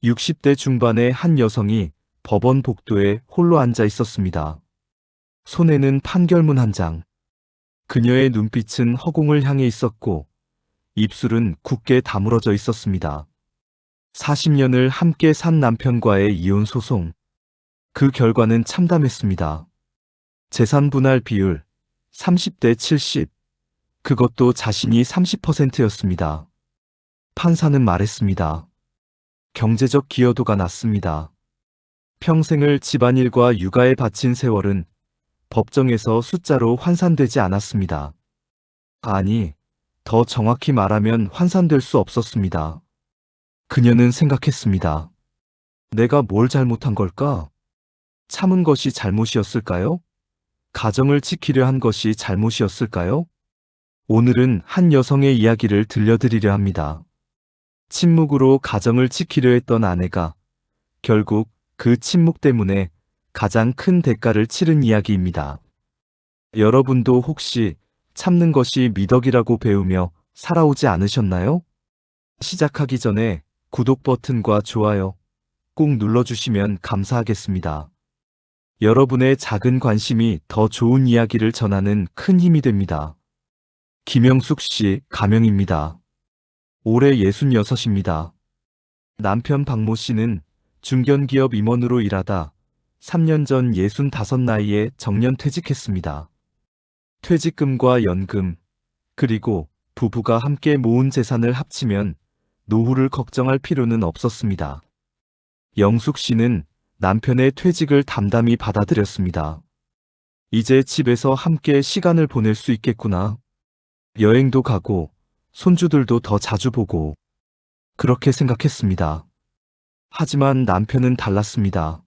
60대 중반의 한 여성이 법원 복도에 홀로 앉아 있었습니다. 손에는 판결문 한 장. 그녀의 눈빛은 허공을 향해 있었고 입술은 굳게 다물어져 있었습니다. 40년을 함께 산 남편과의 이혼 소송. 그 결과는 참담했습니다. 재산 분할 비율 30대 70. 그것도 자신이 30%였습니다. 판사는 말했습니다. 경제적 기여도가 낮습니다. 평생을 집안일과 육아에 바친 세월은 법정에서 숫자로 환산되지 않았습니다. 아니, 더 정확히 말하면 환산될 수 없었습니다. 그녀는 생각했습니다. 내가 뭘 잘못한 걸까? 참은 것이 잘못이었을까요? 가정을 지키려 한 것이 잘못이었을까요? 오늘은 한 여성의 이야기를 들려드리려 합니다. 침묵으로 가정을 지키려 했던 아내가 결국 그 침묵 때문에 가장 큰 대가를 치른 이야기입니다. 여러분도 혹시 참는 것이 미덕이라고 배우며 살아오지 않으셨나요? 시작하기 전에 구독 버튼과 좋아요 꼭 눌러주시면 감사하겠습니다. 여러분의 작은 관심이 더 좋은 이야기를 전하는 큰 힘이 됩니다. 김영숙 씨 가명입니다. 올해 66입니다. 남편 박모 씨는 중견기업 임원으로 일하다 3년 전 65 나이에 정년 퇴직했습니다. 퇴직금과 연금, 그리고 부부가 함께 모은 재산을 합치면 노후를 걱정할 필요는 없었습니다. 영숙 씨는 남편의 퇴직을 담담히 받아들였습니다. 이제 집에서 함께 시간을 보낼 수 있겠구나. 여행도 가고 손주들도 더 자주 보고 그렇게 생각했습니다. 하지만 남편은 달랐습니다.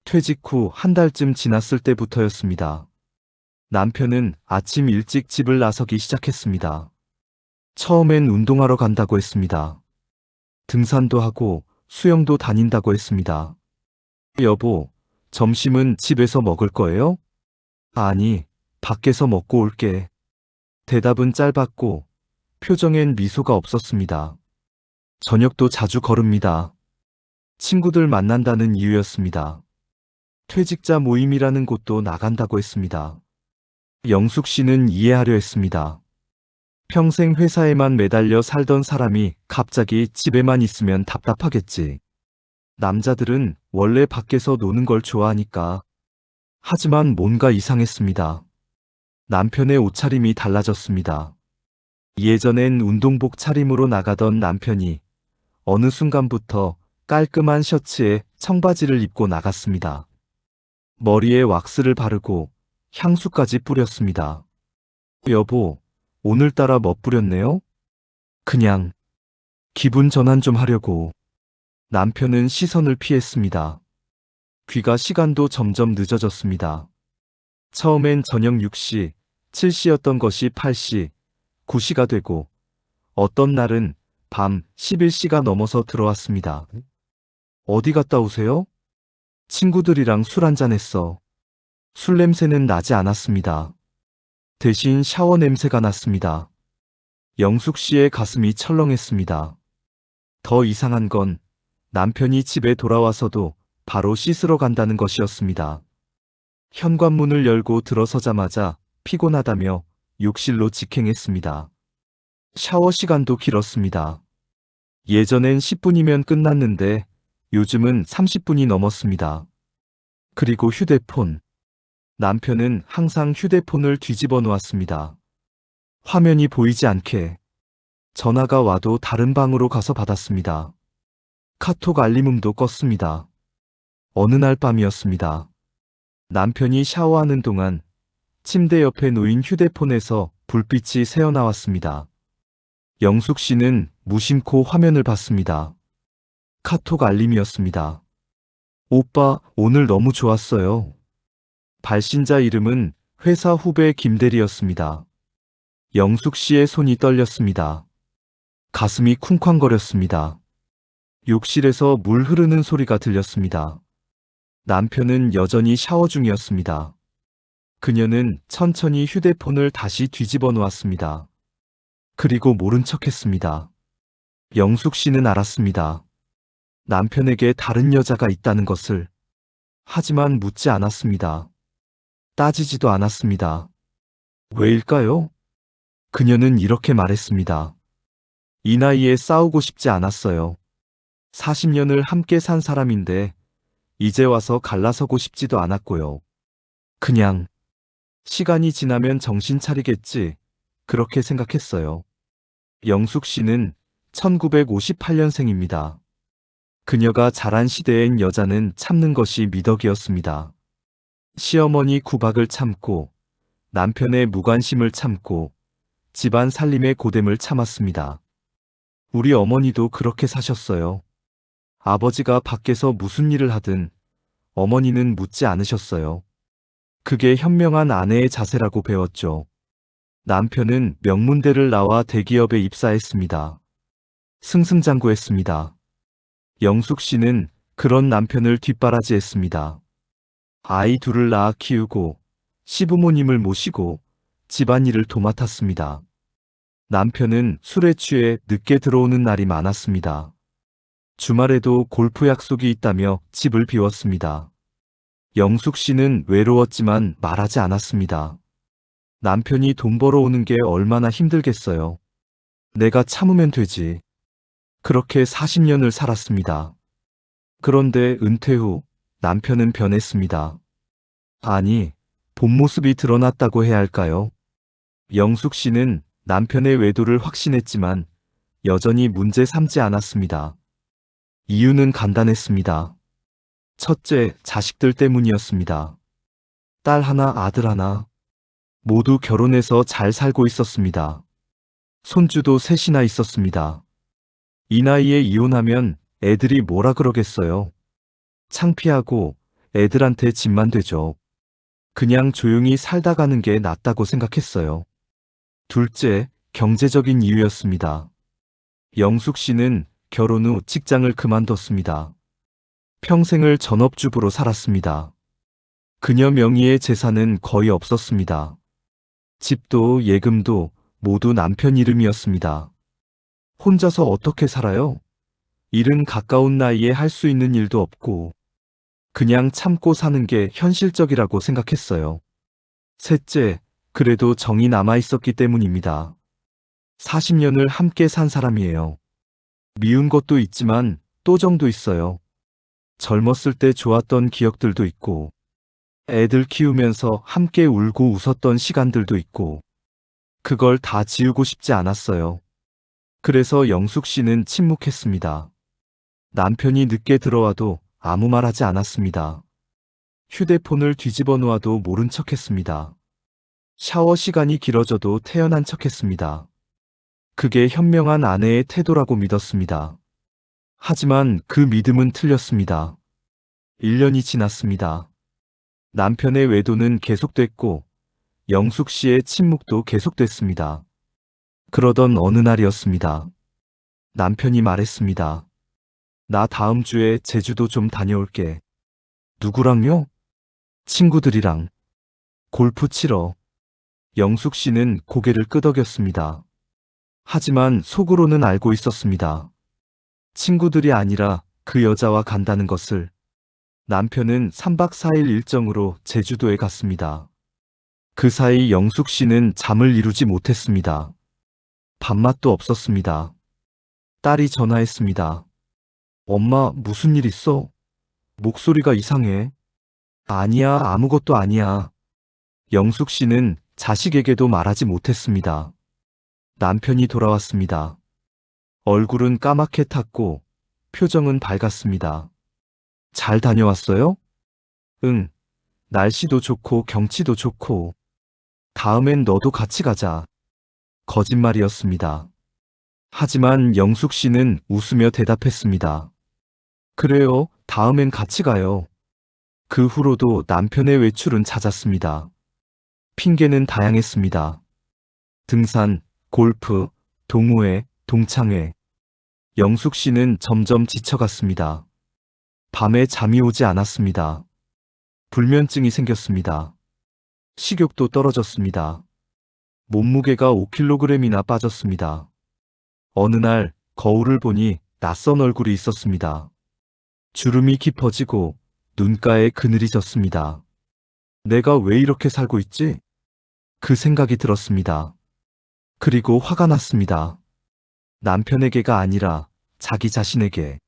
퇴직 후 한 달쯤 지났을 때부터였습니다. 남편은 아침 일찍 집을 나서기 시작했습니다. 처음엔 운동하러 간다고 했습니다. 등산도 하고 수영도 다닌다고 했습니다. 여보, 점심은 집에서 먹을 거예요? 아니, 밖에서 먹고 올게. 대답은 짧았고 표정엔 미소가 없었습니다. 저녁도 자주 거릅니다. 친구들 만난다는 이유였습니다. 퇴직자 모임이라는 곳도 나간다고 했습니다. 영숙 씨는 이해하려 했습니다. 평생 회사에만 매달려 살던 사람이 갑자기 집에만 있으면 답답하겠지. 남자들은 원래 밖에서 노는 걸 좋아하니까. 하지만 뭔가 이상했습니다. 남편의 옷차림이 달라졌습니다. 예전엔 운동복 차림으로 나가던 남편이 어느 순간부터 깔끔한 셔츠에 청바지를 입고 나갔습니다. 머리에 왁스를 바르고 향수까지 뿌렸습니다. 여보, 오늘따라 멋부렸네요? 그냥 기분 전환 좀 하려고. 남편은 시선을 피했습니다. 귀가 시간도 점점 늦어졌습니다. 처음엔 저녁 6시, 7시였던 것이 8시, 9시가 되고 어떤 날은 밤 11시가 넘어서 들어왔습니다. 어디 갔다 오세요? 친구들이랑 술 한잔 했어. 술 냄새는 나지 않았습니다. 대신 샤워 냄새가 났습니다. 영숙 씨의 가슴이 철렁했습니다. 더 이상한 건 남편이 집에 돌아와서도 바로 씻으러 간다는 것이었습니다. 현관문을 열고 들어서자마자 피곤하다며 욕실로 직행했습니다. 샤워 시간도 길었습니다. 예전엔 10분이면 끝났는데 요즘은 30분이 넘었습니다. 그리고 휴대폰. 남편은 항상 휴대폰을 뒤집어 놓았습니다. 화면이 보이지 않게. 전화가 와도 다른 방으로 가서 받았습니다. 카톡 알림음도 껐습니다. 어느 날 밤이었습니다. 남편이 샤워하는 동안 침대 옆에 놓인 휴대폰에서 불빛이 새어나왔습니다. 영숙 씨는 무심코 화면을 봤습니다. 카톡 알림이었습니다. 오빠, 오늘 너무 좋았어요. 발신자 이름은 회사 후배 김대리였습니다. 영숙 씨의 손이 떨렸습니다. 가슴이 쿵쾅거렸습니다. 욕실에서 물 흐르는 소리가 들렸습니다. 남편은 여전히 샤워 중이었습니다. 그녀는 천천히 휴대폰을 다시 뒤집어 놓았습니다. 그리고 모른 척했습니다. 영숙 씨는 알았습니다. 남편에게 다른 여자가 있다는 것을. 하지만 묻지 않았습니다. 따지지도 않았습니다. 왜일까요? 그녀는 이렇게 말했습니다. 이 나이에 싸우고 싶지 않았어요. 40년을 함께 산 사람인데 이제 와서 갈라서고 싶지도 않았고요. 그냥 시간이 지나면 정신 차리겠지, 그렇게 생각했어요. 영숙 씨는 1958년생입니다. 그녀가 자란 시대엔 여자는 참는 것이 미덕이었습니다. 시어머니 구박을 참고 남편의 무관심을 참고 집안 살림의 고됨을 참았습니다. 우리 어머니도 그렇게 사셨어요. 아버지가 밖에서 무슨 일을 하든 어머니는 묻지 않으셨어요. 그게 현명한 아내의 자세라고 배웠죠. 남편은 명문대를 나와 대기업에 입사했습니다. 승승장구했습니다. 영숙 씨는 그런 남편을 뒷바라지했습니다. 아이 둘을 낳아 키우고 시부모님을 모시고 집안일을 도맡았습니다. 남편은 술에 취해 늦게 들어오는 날이 많았습니다. 주말에도 골프 약속이 있다며 집을 비웠습니다. 영숙 씨는 외로웠지만 말하지 않았습니다. 남편이 돈 벌어오는 게 얼마나 힘들겠어요. 내가 참으면 되지. 그렇게 40년을 살았습니다. 그런데 은퇴 후 남편은 변했습니다. 아니, 본 모습이 드러났다고 해야 할까요? 영숙 씨는 남편의 외도를 확신했지만 여전히 문제 삼지 않았습니다. 이유는 간단했습니다. 첫째, 자식들 때문이었습니다. 딸 하나, 아들 하나. 모두 결혼해서 잘 살고 있었습니다. 손주도 셋이나 있었습니다. 이 나이에 이혼하면 애들이 뭐라 그러겠어요. 창피하고 애들한테 짐만 되죠. 그냥 조용히 살다 가는 게 낫다고 생각했어요. 둘째, 경제적인 이유였습니다. 영숙 씨는 결혼 후 직장을 그만뒀습니다. 평생을 전업주부로 살았습니다. 그녀 명의의 재산은 거의 없었습니다. 집도 예금도 모두 남편 이름이었습니다. 혼자서 어떻게 살아요? 일은 가까운 나이에 할 수 있는 일도 없고 그냥 참고 사는 게 현실적이라고 생각했어요. 셋째, 그래도 정이 남아 있었기 때문입니다. 40년을 함께 산 사람이에요. 미운 것도 있지만 또 정도 있어요. 젊었을 때 좋았던 기억들도 있고 애들 키우면서 함께 울고 웃었던 시간들도 있고 그걸 다 지우고 싶지 않았어요. 그래서 영숙 씨는 침묵했습니다. 남편이 늦게 들어와도 아무 말 하지 않았습니다. 휴대폰을 뒤집어 놓아도 모른 척 했습니다. 샤워 시간이 길어져도 태연한 척 했습니다. 그게 현명한 아내의 태도라고 믿었습니다. 하지만 그 믿음은 틀렸습니다. 1년이 지났습니다. 남편의 외도는 계속됐고 영숙 씨의 침묵도 계속됐습니다. 그러던 어느 날이었습니다. 남편이 말했습니다. 나 다음 주에 제주도 좀 다녀올게. 누구랑요? 친구들이랑. 골프 치러. 영숙 씨는 고개를 끄덕였습니다. 하지만 속으로는 알고 있었습니다. 친구들이 아니라 그 여자와 간다는 것을. 남편은 3박 4일 일정으로 제주도에 갔습니다. 그 사이 영숙 씨는 잠을 이루지 못했습니다. 밥맛도 없었습니다. 딸이 전화했습니다. 엄마, 무슨 일 있어? 목소리가 이상해. 아니야, 아무것도 아니야. 영숙 씨는 자식에게도 말하지 못했습니다. 남편이 돌아왔습니다. 얼굴은 까맣게 탔고 표정은 밝았습니다. 잘 다녀왔어요? 응. 날씨도 좋고 경치도 좋고. 다음엔 너도 같이 가자. 거짓말이었습니다. 하지만 영숙 씨는 웃으며 대답했습니다. 그래요, 다음엔 같이 가요. 그 후로도 남편의 외출은 잦았습니다. 핑계는 다양했습니다. 등산, 골프, 동호회, 동창회. 영숙 씨는 점점 지쳐갔습니다. 밤에 잠이 오지 않았습니다. 불면증이 생겼습니다. 식욕도 떨어졌습니다. 몸무게가 5kg이나 빠졌습니다. 어느 날 거울을 보니 낯선 얼굴이 있었습니다. 주름이 깊어지고 눈가에 그늘이 졌습니다. 내가 왜 이렇게 살고 있지? 그 생각이 들었습니다. 그리고 화가 났습니다. 남편에게가 아니라 자기 자신에게.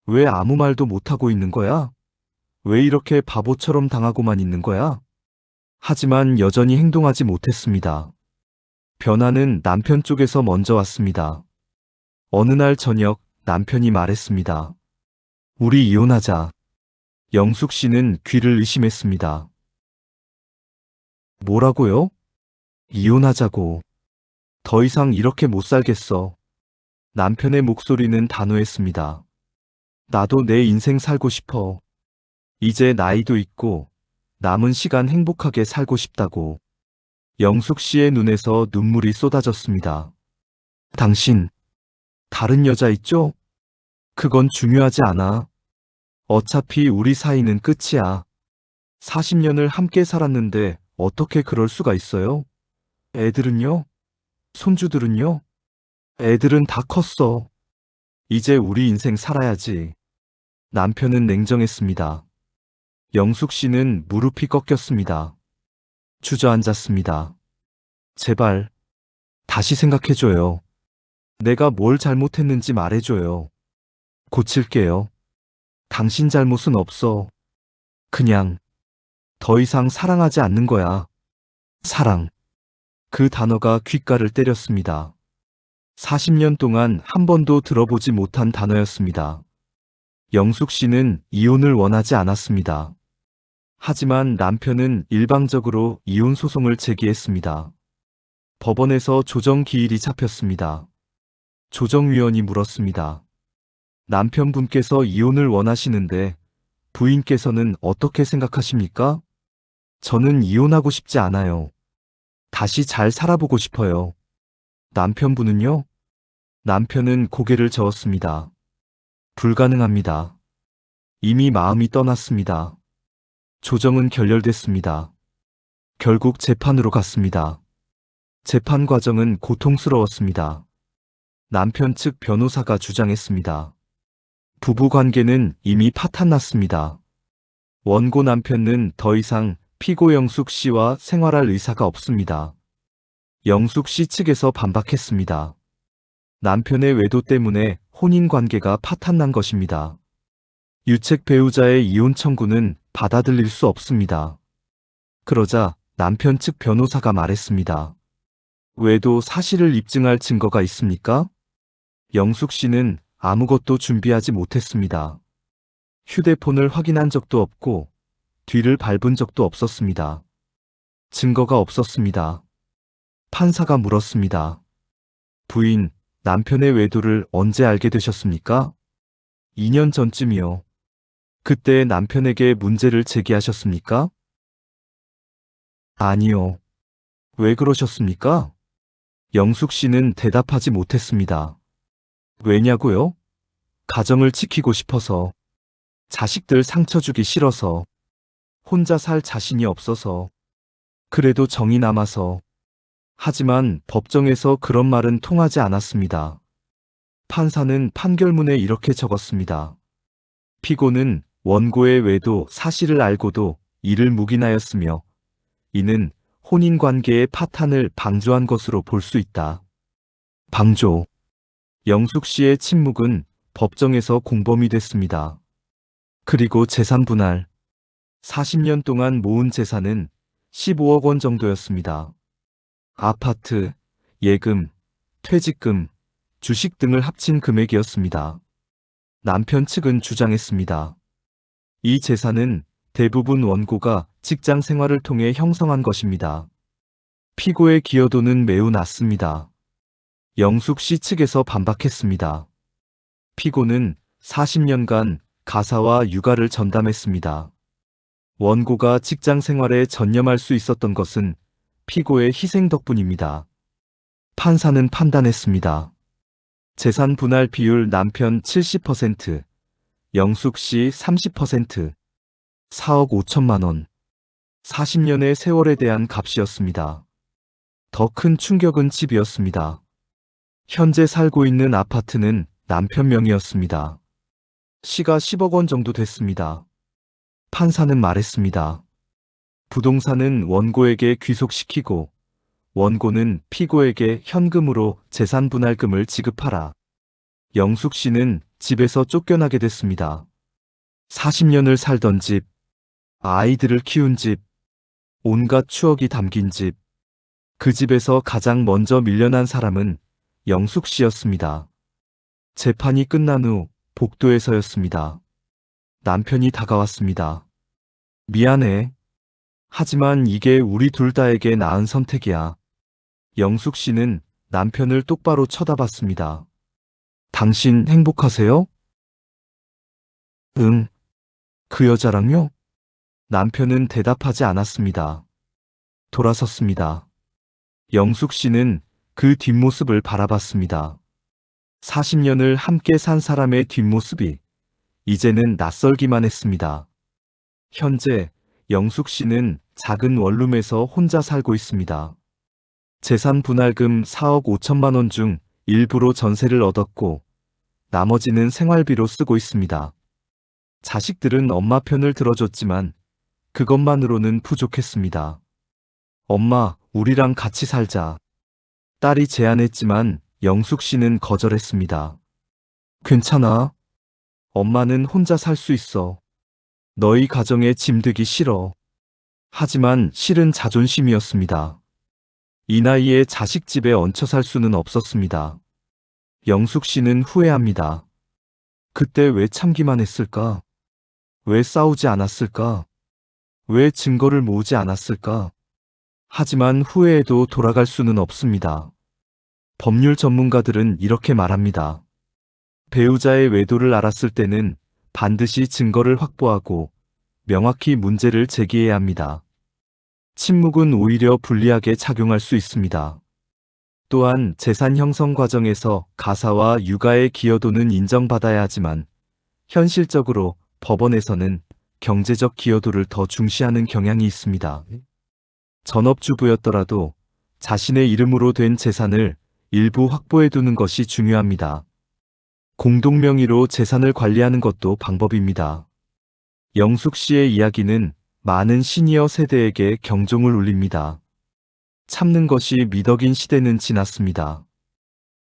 왜 아무 말도 못하고 있는 거야? 왜 이렇게 바보처럼 당하고만 있는 거야? 하지만 여전히 행동하지 못했습니다. 변화는 남편 쪽에서 먼저 왔습니다. 어느 날 저녁 남편이 말했습니다. 우리 이혼하자. 영숙 씨는 귀를 의심했습니다. 뭐라고요? 이혼하자고. 더 이상 이렇게 못 살겠어. 남편의 목소리는 단호했습니다. 나도 내 인생 살고 싶어. 이제 나이도 있고 남은 시간 행복하게 살고 싶다고. 영숙 씨의 눈에서 눈물이 쏟아졌습니다. 당신, 다른 여자 있죠? 그건 중요하지 않아. 어차피 우리 사이는 끝이야. 40년을 함께 살았는데 어떻게 그럴 수가 있어요? 애들은요? 손주들은요? 애들은 다 컸어. 이제 우리 인생 살아야지. 남편은 냉정했습니다. 영숙 씨는 무릎이 꺾였습니다. 주저앉았습니다. 제발, 다시 생각해줘요. 내가 뭘 잘못했는지 말해줘요. 고칠게요. 당신 잘못은 없어. 그냥, 더 이상 사랑하지 않는 거야. 사랑. 그 단어가 귓가를 때렸습니다. 40년 동안 한 번도 들어보지 못한 단어였습니다. 영숙 씨는 이혼을 원하지 않았습니다. 하지만 남편은 일방적으로 이혼 소송을 제기했습니다. 법원에서 조정기일이 잡혔습니다. 조정위원이 물었습니다. 남편분께서 이혼을 원하시는데 부인께서는 어떻게 생각하십니까? 저는 이혼하고 싶지 않아요. 다시 잘 살아보고 싶어요. 남편분은요? 남편은 고개를 저었습니다. 불가능합니다. 이미 마음이 떠났습니다. 조정은 결렬됐습니다. 결국 재판으로 갔습니다. 재판 과정은 고통스러웠습니다. 남편 측 변호사가 주장했습니다. 부부 관계는 이미 파탄났습니다. 원고 남편은 더 이상 피고 영숙 씨와 생활할 의사가 없습니다. 영숙 씨 측에서 반박했습니다. 남편의 외도 때문에 혼인 관계가 파탄난 것입니다. 유책 배우자의 이혼 청구는 받아들일 수 없습니다. 그러자 남편 측 변호사가 말했습니다. 외도 사실을 입증할 증거가 있습니까? 영숙 씨는 아무것도 준비하지 못했습니다. 휴대폰을 확인한 적도 없고 뒤를 밟은 적도 없었습니다. 증거가 없었습니다. 판사가 물었습니다. 부인, 남편의 외도를 언제 알게 되셨습니까? 2년 전쯤이요. 그때 남편에게 문제를 제기하셨습니까? 아니요. 왜 그러셨습니까? 영숙 씨는 대답하지 못했습니다. 왜냐고요? 가정을 지키고 싶어서. 자식들 상처 주기 싫어서. 혼자 살 자신이 없어서. 그래도 정이 남아서. 하지만 법정에서 그런 말은 통하지 않았습니다. 판사는 판결문에 이렇게 적었습니다. 피고는 원고의 외도 사실을 알고도 이를 묵인하였으며 이는 혼인관계의 파탄을 방조한 것으로 볼 수 있다. 방조. 영숙 씨의 침묵은 법정에서 공범이 됐습니다. 그리고 재산 분할. 40년 동안 모은 재산은 15억 원 정도였습니다. 아파트, 예금, 퇴직금, 주식 등을 합친 금액이었습니다. 남편 측은 주장했습니다. 이 재산은 대부분 원고가 직장 생활을 통해 형성한 것입니다. 피고의 기여도는 매우 낮습니다. 영숙 씨 측에서 반박했습니다. 피고는 40년간 가사와 육아를 전담했습니다. 원고가 직장 생활에 전념할 수 있었던 것은 피고의 희생 덕분입니다. 판사는 판단했습니다. 재산 분할 비율 남편 70%, 영숙 씨 30%, 4억 5천만 원. 40년의 세월에 대한 값이었습니다. 더 큰 충격은 집이었습니다. 현재 살고 있는 아파트는 남편 명의였습니다. 시가 10억 원 정도 됐습니다. 판사는 말했습니다. 부동산은 원고에게 귀속시키고 원고는 피고에게 현금으로 재산분할금을 지급하라. 영숙 씨는 집에서 쫓겨나게 됐습니다. 40년을 살던 집, 아이들을 키운 집, 온갖 추억이 담긴 집. 그 집에서 가장 먼저 밀려난 사람은 영숙 씨였습니다. 재판이 끝난 후 복도에서였습니다. 남편이 다가왔습니다. 미안해. 하지만 이게 우리 둘 다에게 나은 선택이야. 영숙 씨는 남편을 똑바로 쳐다봤습니다. 당신 행복하세요? 응. 그 여자랑요? 남편은 대답하지 않았습니다. 돌아섰습니다. 영숙 씨는 그 뒷모습을 바라봤습니다. 40년을 함께 산 사람의 뒷모습이 이제는 낯설기만 했습니다. 현재 영숙 씨는 작은 원룸에서 혼자 살고 있습니다. 재산 분할금 4억 5천만 원 중 일부로 전세를 얻었고 나머지는 생활비로 쓰고 있습니다. 자식들은 엄마 편을 들어줬지만 그것만으로는 부족했습니다. 엄마, 우리랑 같이 살자. 딸이 제안했지만 영숙 씨는 거절했습니다. 괜찮아. 엄마는 혼자 살 수 있어. 너희 가정에 짐 되기 싫어. 하지만 실은 자존심이었습니다. 이 나이에 자식 집에 얹혀 살 수는 없었습니다. 영숙 씨는 후회합니다. 그때 왜 참기만 했을까? 왜 싸우지 않았을까? 왜 증거를 모으지 않았을까? 하지만 후회해도 돌아갈 수는 없습니다. 법률 전문가들은 이렇게 말합니다. 배우자의 외도를 알았을 때는 반드시 증거를 확보하고 명확히 문제를 제기해야 합니다. 침묵은 오히려 불리하게 작용할 수 있습니다. 또한 재산 형성 과정에서 가사와 육아의 기여도는 인정받아야 하지만 현실적으로 법원에서는 경제적 기여도를 더 중시하는 경향이 있습니다. 전업주부였더라도 자신의 이름으로 된 재산을 일부 확보해 두는 것이 중요합니다. 공동명의로 재산을 관리하는 것도 방법입니다. 영숙 씨의 이야기는 많은 시니어 세대에게 경종을 울립니다. 참는 것이 미덕인 시대는 지났습니다.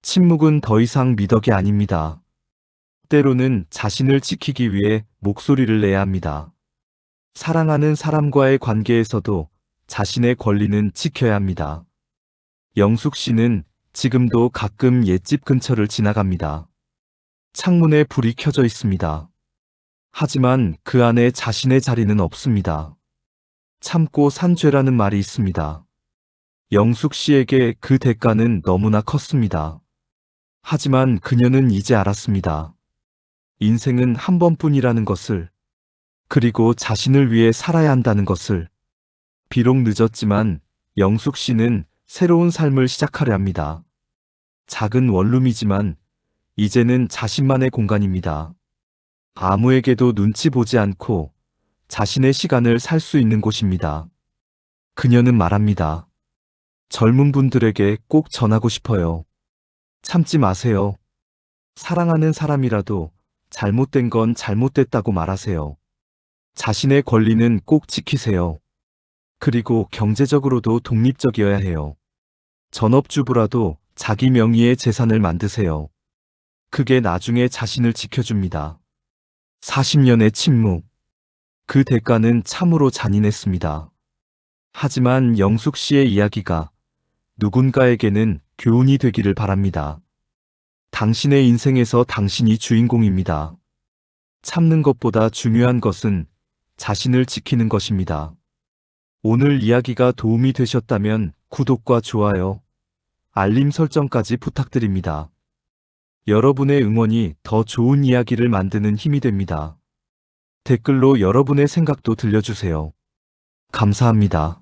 침묵은 더 이상 미덕이 아닙니다. 때로는 자신을 지키기 위해 목소리를 내야 합니다. 사랑하는 사람과의 관계에서도 자신의 권리는 지켜야 합니다. 영숙 씨는 지금도 가끔 옛집 근처를 지나갑니다. 창문에 불이 켜져 있습니다. 하지만 그 안에 자신의 자리는 없습니다. 참고 산 죄라는 말이 있습니다. 영숙 씨에게 그 대가는 너무나 컸습니다. 하지만 그녀는 이제 알았습니다. 인생은 한 번뿐이라는 것을, 그리고 자신을 위해 살아야 한다는 것을. 비록 늦었지만 영숙 씨는 새로운 삶을 시작하려 합니다. 작은 원룸이지만 이제는 자신만의 공간입니다. 아무에게도 눈치 보지 않고 자신의 시간을 살 수 있는 곳입니다. 그녀는 말합니다. 젊은 분들에게 꼭 전하고 싶어요. 참지 마세요. 사랑하는 사람이라도 잘못된 건 잘못됐다고 말하세요. 자신의 권리는 꼭 지키세요. 그리고 경제적으로도 독립적이어야 해요. 전업주부라도 자기 명의의 재산을 만드세요. 그게 나중에 자신을 지켜줍니다. 40년의 침묵. 그 대가는 참으로 잔인했습니다. 하지만 영숙 씨의 이야기가 누군가에게는 교훈이 되기를 바랍니다. 당신의 인생에서 당신이 주인공입니다. 참는 것보다 중요한 것은 자신을 지키는 것입니다. 오늘 이야기가 도움이 되셨다면 구독과 좋아요, 알림 설정까지 부탁드립니다. 여러분의 응원이 더 좋은 이야기를 만드는 힘이 됩니다. 댓글로 여러분의 생각도 들려주세요. 감사합니다.